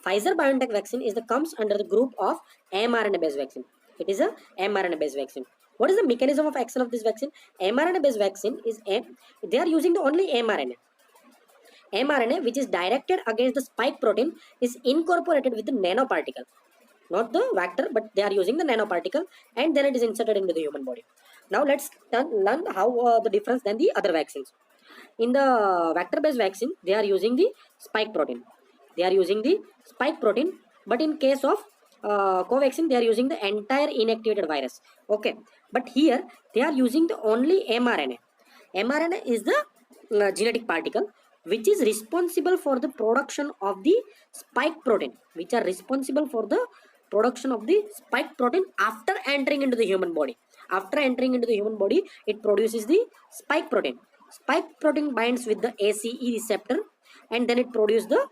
Pfizer BioNTech vaccine is the comes under the group of mRNA based vaccine. It is a mRNA based vaccine. What is the mechanism of action of this vaccine? mRNA based vaccine is they are using the only mRNA. mRNA which is directed against the spike protein is incorporated with the nanoparticle, not the vector, but they are using the nanoparticle, and then it is inserted into the human body. Now let's learn how the difference than the other vaccines. In the vector based vaccine, they are using the spike protein. They are using the spike protein, but in case of Covaxin, they are using the entire inactivated virus. Okay, but here they are using the only mRNA. mRNA is the genetic particle which is responsible for the production of the spike protein, which are responsible for the production of the spike protein after entering into the human body. After entering into the human body, it produces the spike protein. Spike protein binds with the ACE receptor, and then it produces the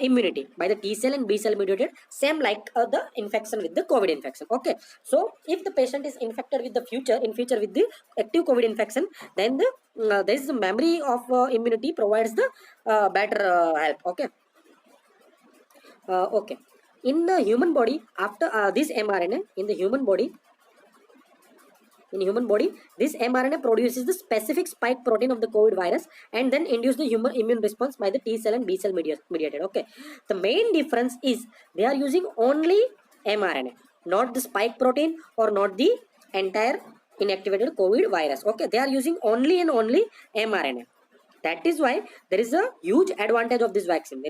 immunity by the T cell and B cell mediated, same like the infection with the COVID infection. Okay, so if the patient is infected with the future with the active COVID infection, then the there is the memory of immunity provides the better help. Okay. Okay, in the human body, after this mRNA in the human body, this mRNA produces the specific spike protein of the COVID virus and then induce the human immune response by the T cell and B cell mediated. Okay, the main difference is they are using only mRNA, not the spike protein or not the entire inactivated COVID virus. Okay, they are using only and only mRNA. That is why there is a huge advantage of this vaccine.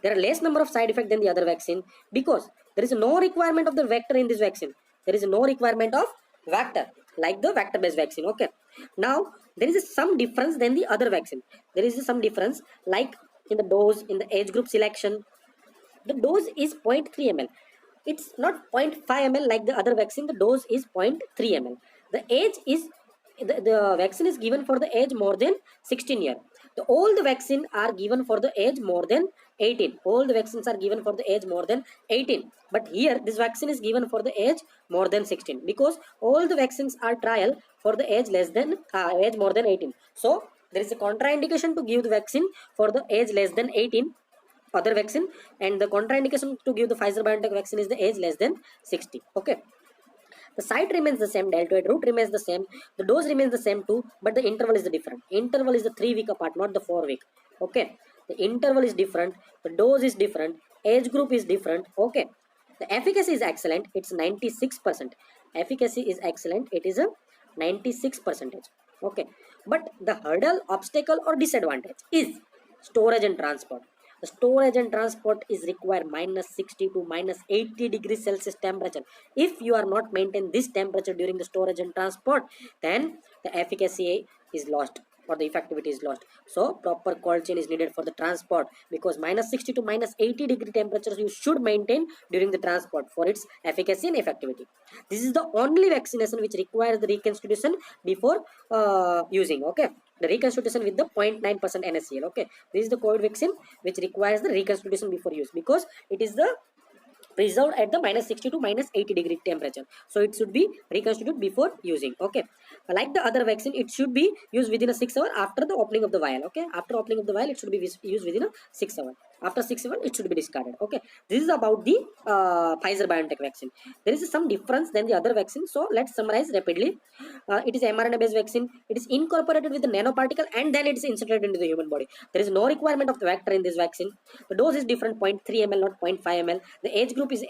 There are less number of side effects than the other vaccine because there is no requirement of the vector in this vaccine. There is no requirement of vector like the vector based vaccine. Okay, now there is some difference than the other vaccine. There is some difference like in the dose, in the age group selection. The dose is 0.3 ml. It's not 0.5 ml like the other vaccine. The dose is 0.3 ml. The age is the vaccine is given for the age more than 16 years. All the vaccines are given for the age more than 18. All the vaccines are given for the age more than 18. But here this vaccine is given for the age more than 16 because all the vaccines are trial for the age less than age more than 18. So there is a contraindication to give the vaccine for the age less than 18 other vaccine, and the contraindication to give the Pfizer BioNTech vaccine is the age less than 60. Okay, the site remains the same, deltoid route remains the same, the dose remains the same too, but the interval is the different. Interval is the 3 week apart, not the 4 week. Okay, the interval is different, the dose is different, age group is different. Okay, the efficacy is excellent, it's 96%. Efficacy is excellent, it is a 96%. Okay, but the hurdle, obstacle or disadvantage is storage and transport. The storage and transport is required -60 to -80 degrees Celsius temperature. If you are not maintain this temperature during the storage and transport, then the efficacy is lost or the effectivity is lost. So proper cold chain is needed for the transport because -60 to -80 degree temperatures you should maintain during the transport for its efficacy and effectivity. This is the only vaccination which requires the reconstitution before using. Okay, the reconstitution with the 0.9% NaCl. Okay, this is the COVID vaccine which requires the reconstitution before use because it is the preserved at the -60 to -80 degree temperature, so it should be reconstituted before using. Okay, like the other vaccine, it should be used within a 6 hour after the opening of the vial. Okay, after opening of the vial it should be used within a 6 hour. After 6 hours it should be discarded. Okay, this is about the Pfizer BioNTech vaccine. There is some difference than the other vaccine, so let's summarize rapidly. It is mRNA based vaccine. It is incorporated with the nanoparticle and then it is inserted into the human body. There is no requirement of the vector in this vaccine. The dose is different, 0.3 ml not 0.5 ml. The age group is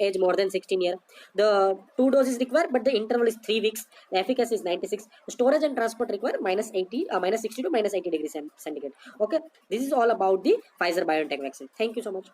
age more than 16 years. The 2 doses required, but the interval is 3 weeks. The efficacy is 96. The storage and transport require -60 to -80 degrees centigrade. Okay, this is all about the Pfizer BioNTech vaccine. Thank you so much.